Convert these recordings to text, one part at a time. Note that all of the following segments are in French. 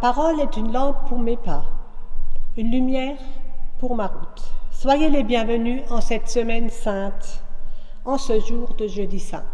parole est une lampe pour mes pas, une lumière pour ma route. Soyez les bienvenus en cette semaine sainte, en ce jour de jeudi saint.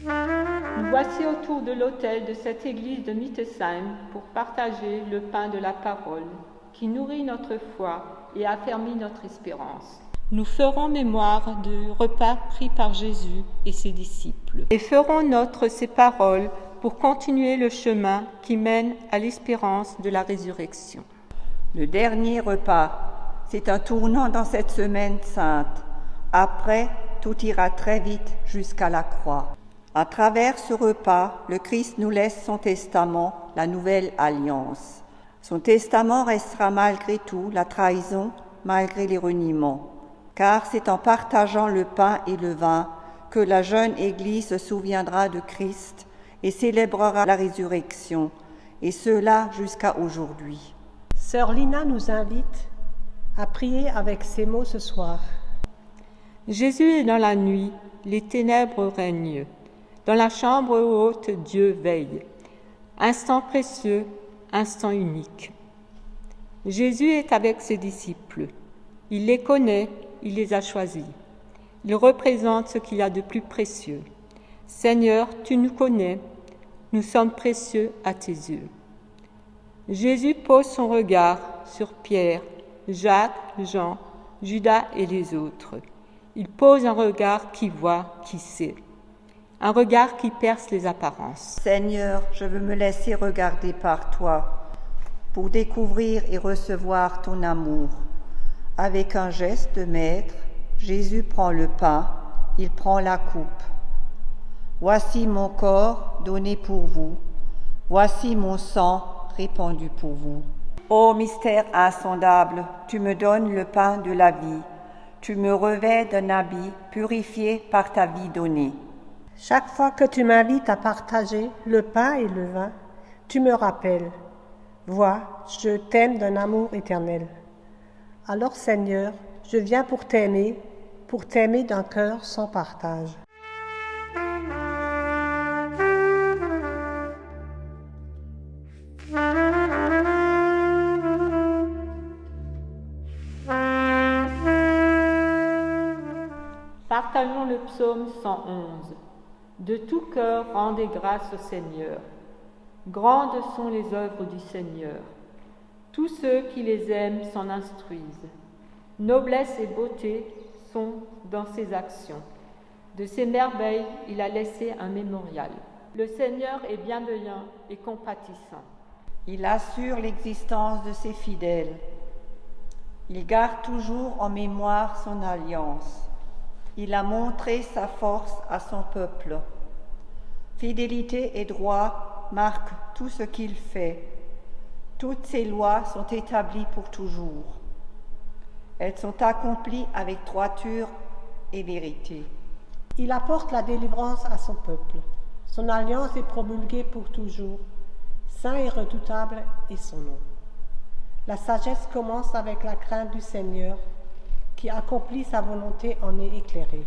Nous voici autour de l'autel de cette église de Mittesheim pour partager le pain de la parole qui nourrit notre foi et affermit notre espérance. Nous ferons mémoire du repas pris par Jésus et ses disciples et ferons nôtres ces paroles pour continuer le chemin qui mène à l'espérance de la résurrection. Le dernier repas, c'est un tournant dans cette semaine sainte. Après, tout ira très vite jusqu'à la croix. À travers ce repas, le Christ nous laisse son testament, la nouvelle alliance. Son testament restera malgré tout la trahison, malgré les reniements. Car c'est en partageant le pain et le vin que la jeune Église se souviendra de Christ et célébrera la résurrection, et cela jusqu'à aujourd'hui. Sœur Lina nous invite à prier avec ces mots ce soir. Jésus est dans la nuit, les ténèbres règnent. Dans la chambre haute, Dieu veille. Instant précieux, instant unique. Jésus est avec ses disciples. Il les connaît, il les a choisis. Il représente ce qu'il y a de plus précieux. Seigneur, tu nous connais, nous sommes précieux à tes yeux. Jésus pose son regard sur Pierre, Jacques, Jean, Judas et les autres. Il pose un regard qui voit, qui sait. Un regard qui perce les apparences. Seigneur, je veux me laisser regarder par toi pour découvrir et recevoir ton amour. Avec un geste de maître, Jésus prend le pain, il prend la coupe. Voici mon corps donné pour vous, voici mon sang répandu pour vous. Ô mystère insondable, tu me donnes le pain de la vie, tu me revêts d'un habit purifié par ta vie donnée. Chaque fois que tu m'invites à partager le pain et le vin, tu me rappelles, vois, je t'aime d'un amour éternel. Alors Seigneur, je viens pour t'aimer d'un cœur sans partage. Partageons le psaume 111. De tout cœur, rendez grâce au Seigneur. Grandes sont les œuvres du Seigneur. Tous ceux qui les aiment s'en instruisent. Noblesse et beauté sont dans ses actions. De ses merveilles, il a laissé un mémorial. Le Seigneur est bienveillant et compatissant. Il assure l'existence de ses fidèles. Il garde toujours en mémoire son alliance. Il a montré sa force à son peuple. Fidélité et droit marquent tout ce qu'il fait. Toutes ses lois sont établies pour toujours. Elles sont accomplies avec droiture et vérité. Il apporte la délivrance à son peuple. Son alliance est promulguée pour toujours. Saint et redoutable est son nom. La sagesse commence avec la crainte du Seigneur, qui accomplit sa volonté en est éclairée.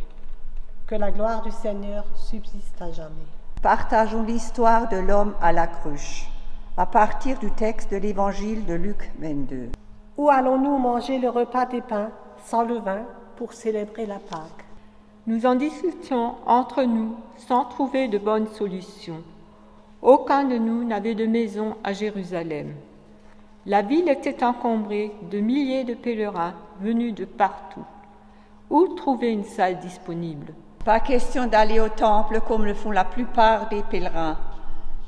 Que la gloire du Seigneur subsiste à jamais. Partageons l'histoire de l'homme à la cruche, à partir du texte de l'évangile de Luc 22. Où allons-nous manger le repas des pains sans le vin pour célébrer la Pâque? Nous en discutions entre nous sans trouver de bonnes solutions. Aucun de nous n'avait de maison à Jérusalem. La ville était encombrée de milliers de pèlerins venus de partout. Où trouver une salle disponible? Pas question d'aller au temple comme le font la plupart des pèlerins.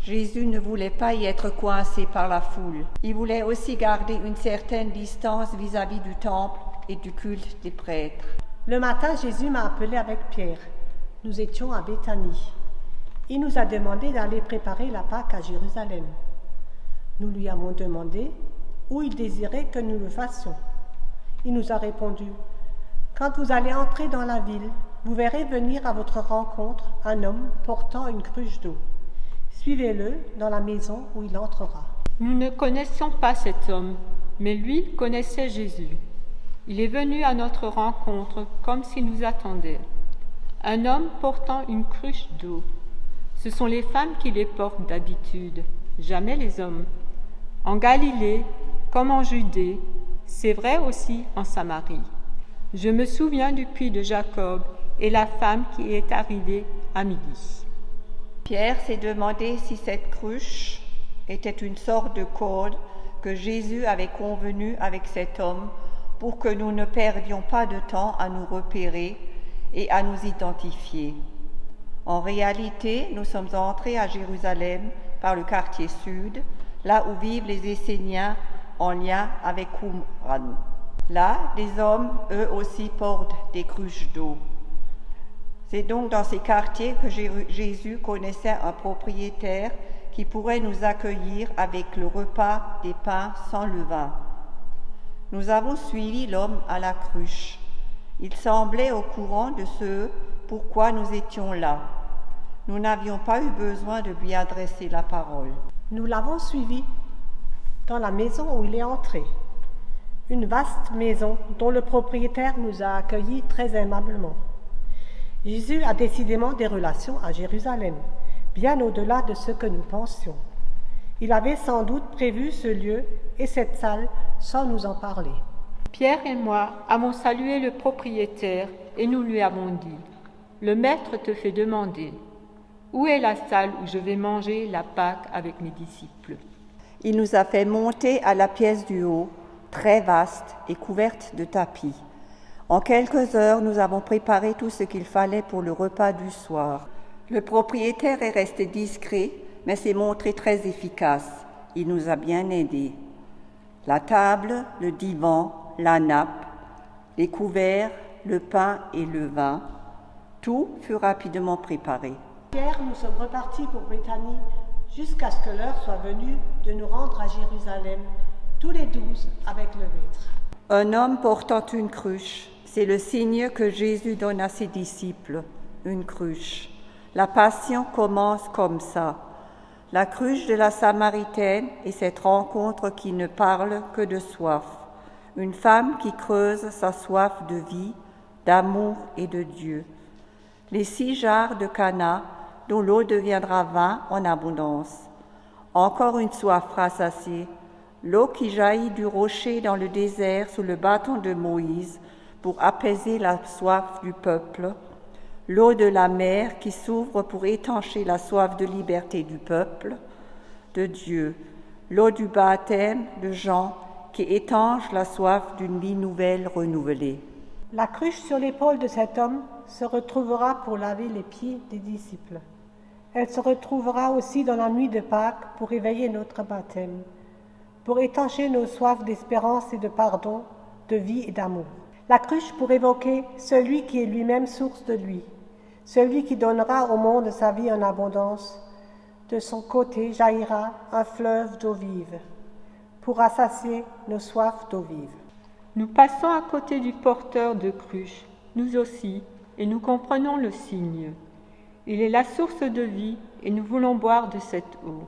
Jésus ne voulait pas y être coincé par la foule. Il voulait aussi garder une certaine distance vis-à-vis du temple et du culte des prêtres. Le matin, Jésus m'a appelé avec Pierre. Nous étions à Béthanie. Il nous a demandé d'aller préparer la Pâque à Jérusalem. Nous lui avons demandé où il désirait que nous le fassions. Il nous a répondu, « Quand vous allez entrer dans la ville, vous verrez venir à votre rencontre un homme portant une cruche d'eau. Suivez-le dans la maison où il entrera. » Nous ne connaissions pas cet homme, mais lui connaissait Jésus. Il est venu à notre rencontre comme s'il nous attendait. Un homme portant une cruche d'eau. Ce sont les femmes qui les portent d'habitude, jamais les hommes. En Galilée, comme en Judée, c'est vrai aussi en Samarie. Je me souviens du puits de Jacob et la femme qui est arrivée à midi. Pierre s'est demandé si cette cruche était une sorte de code que Jésus avait convenu avec cet homme pour que nous ne perdions pas de temps à nous repérer et à nous identifier. En réalité, nous sommes entrés à Jérusalem par le quartier sud, là où vivent les Esséniens en lien avec Qumran. Là, les hommes, eux aussi, portent des cruches d'eau. C'est donc dans ces quartiers que Jésus connaissait un propriétaire qui pourrait nous accueillir avec le repas des pains sans levain. Nous avons suivi l'homme à la cruche. Il semblait au courant de ce pourquoi nous étions là. Nous n'avions pas eu besoin de lui adresser la parole. Nous l'avons suivi dans la maison où il est entré. Une vaste maison dont le propriétaire nous a accueillis très aimablement. Jésus a décidément des relations à Jérusalem, bien au-delà de ce que nous pensions. Il avait sans doute prévu ce lieu et cette salle sans nous en parler. Pierre et moi avons salué le propriétaire et nous lui avons dit « Le maître te fait demander, où est la salle où je vais manger la Pâque avec mes disciples ?» Il nous a fait monter à la pièce du haut, très vaste et couverte de tapis. En quelques heures, nous avons préparé tout ce qu'il fallait pour le repas du soir. Le propriétaire est resté discret, mais s'est montré très efficace. Il nous a bien aidés. La table, le divan, la nappe, les couverts, le pain et le vin, tout fut rapidement préparé. Pierre, nous sommes repartis pour Béthanie jusqu'à ce que l'heure soit venue de nous rendre à Jérusalem, tous les 12 avec le maître. Un homme portant une cruche, c'est le signe que Jésus donne à ses disciples, une cruche. La Passion commence comme ça. La cruche de la Samaritaine est cette rencontre qui ne parle que de soif. Une femme qui creuse sa soif de vie, d'amour et de Dieu. Les 6 jarres de Cana, dont l'eau deviendra vin en abondance. Encore une soif rassasiée, l'eau qui jaillit du rocher dans le désert sous le bâton de Moïse pour apaiser la soif du peuple. L'eau de la mer qui s'ouvre pour étancher la soif de liberté du peuple, de Dieu. L'eau du baptême de Jean qui étanche la soif d'une vie nouvelle renouvelée. La cruche sur l'épaule de cet homme se retrouvera pour laver les pieds des disciples. Elle se retrouvera aussi dans la nuit de Pâques pour éveiller notre baptême, pour étancher nos soifs d'espérance et de pardon, de vie et d'amour. La cruche pour évoquer celui qui est lui-même source de lui, celui qui donnera au monde sa vie en abondance. De son côté jaillira un fleuve d'eau vive, pour rassasier nos soifs d'eau vive. Nous passons à côté du porteur de cruche, nous aussi, et nous comprenons le signe. Il est la source de vie et nous voulons boire de cette eau.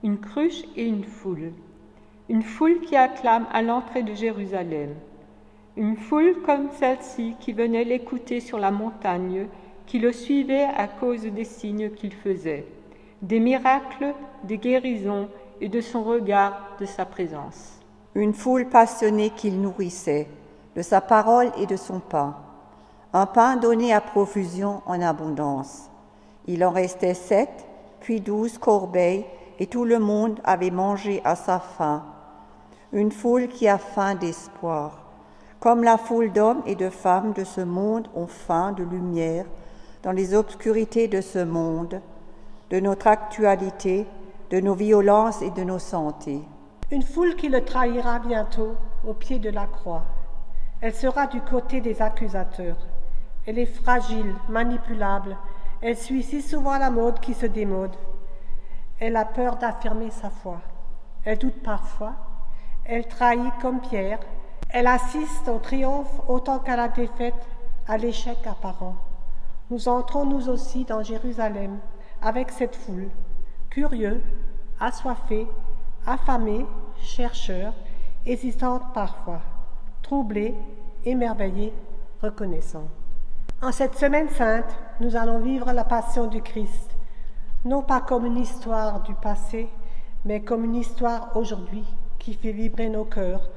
Une cruche et une foule qui acclame à l'entrée de Jérusalem. Une foule comme celle-ci qui venait l'écouter sur la montagne, qui le suivait à cause des signes qu'il faisait, des miracles, des guérisons et de son regard, de sa présence. Une foule passionnée qu'il nourrissait, de sa parole et de son pain. Un pain donné à profusion en abondance. Il en restait 7, puis 12 corbeilles, et tout le monde avait mangé à sa faim. Une foule qui a faim d'espoir. Comme la foule d'hommes et de femmes de ce monde ont faim de lumière dans les obscurités de ce monde, de notre actualité, de nos violences et de nos santé. Une foule qui le trahira bientôt au pied de la croix. Elle sera du côté des accusateurs. Elle est fragile, manipulable. Elle suit si souvent la mode qui se démode. Elle a peur d'affirmer sa foi. Elle doute parfois. Elle trahit comme Pierre. Elle assiste au triomphe autant qu'à la défaite, à l'échec apparent. Nous entrons nous aussi dans Jérusalem avec cette foule, curieux, assoiffés, affamés, chercheurs, hésitants parfois, troublés, émerveillés, reconnaissants. En cette semaine sainte, nous allons vivre la passion du Christ. non pas comme une histoire du passé, mais comme une histoire aujourd'hui qui fait vibrer nos cœurs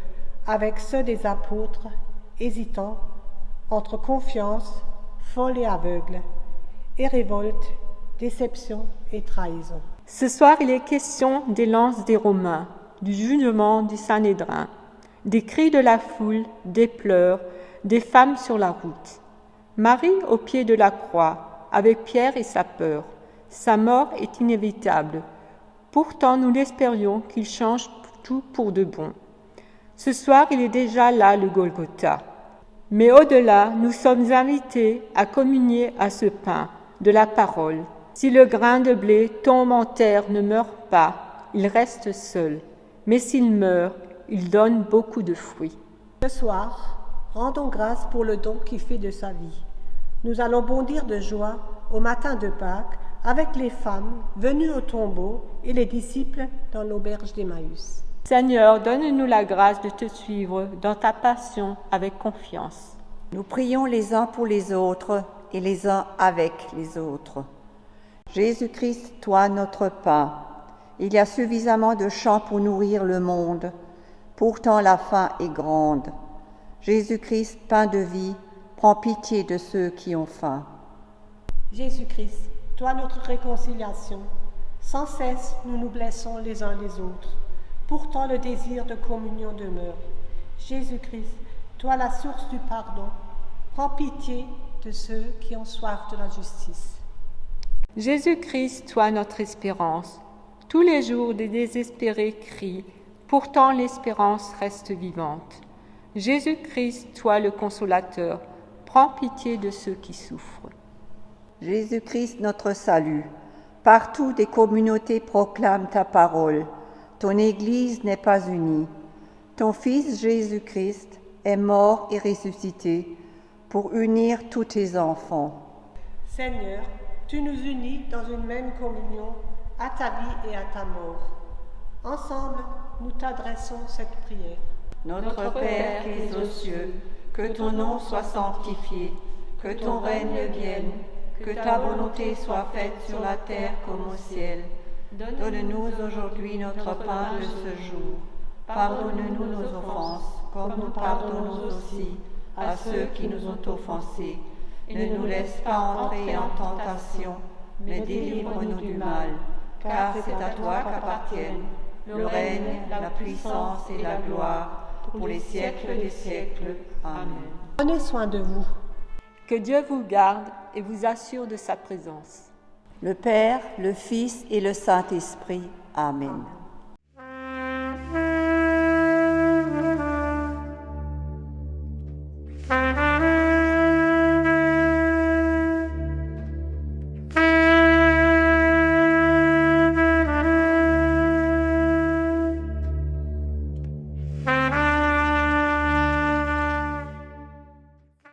avec ceux des apôtres, hésitants entre confiance, folle et aveugle, et révolte, déception et trahison. Ce soir, il est question des lances des Romains, du jugement du Sanhédrin, des cris de la foule, des pleurs, des femmes sur la route. Marie au pied de la croix, avec Pierre et sa peur. Sa mort est inévitable. Pourtant, nous l'espérions qu'il change tout pour de bon. Ce soir, il est déjà là, le Golgotha. Mais au-delà, nous sommes invités à communier à ce pain de la parole. Si le grain de blé tombe en terre ne meurt pas, il reste seul. Mais s'il meurt, il donne beaucoup de fruits. Ce soir, rendons grâce pour le don qu'il fait de sa vie. Nous allons bondir de joie au matin de Pâques avec les femmes venues au tombeau et les disciples dans l'auberge d'Emmaüs. Seigneur, donne-nous la grâce de te suivre dans ta passion avec confiance. Nous prions les uns pour les autres et les uns avec les autres. Jésus-Christ, toi notre pain, il y a suffisamment de champs pour nourrir le monde. Pourtant la faim est grande. Jésus-Christ, pain de vie, prends pitié de ceux qui ont faim. Jésus-Christ, toi notre réconciliation, sans cesse nous nous blessons les uns les autres. Pourtant le désir de communion demeure. Jésus-Christ, toi la source du pardon, prends pitié de ceux qui ont soif de la justice. Jésus-Christ, toi notre espérance, tous les jours des désespérés crient, pourtant l'espérance reste vivante. Jésus-Christ, toi le consolateur, prends pitié de ceux qui souffrent. Jésus-Christ, notre salut, partout des communautés proclament ta parole. Ton Église n'est pas unie. Ton Fils Jésus-Christ est mort et ressuscité pour unir tous tes enfants. Seigneur, tu nous unis dans une même communion à ta vie et à ta mort. Ensemble, nous t'adressons cette prière. Notre Père qui es aux cieux, que ton nom soit sanctifié, que ton règne vienne, que ta volonté soit faite sur la terre comme au ciel. Donne-nous aujourd'hui notre pain de ce jour. Pardonne-nous nos offenses, comme nous pardonnons aussi à ceux qui nous ont offensés. Ne nous laisse pas entrer en tentation, mais délivre-nous du mal, car c'est à toi qu'appartiennent le règne, la puissance et la gloire, pour les siècles des siècles. Amen. Prenez soin de vous. Que Dieu vous garde et vous assure de sa présence. Le Père, le Fils et le Saint-Esprit. Amen.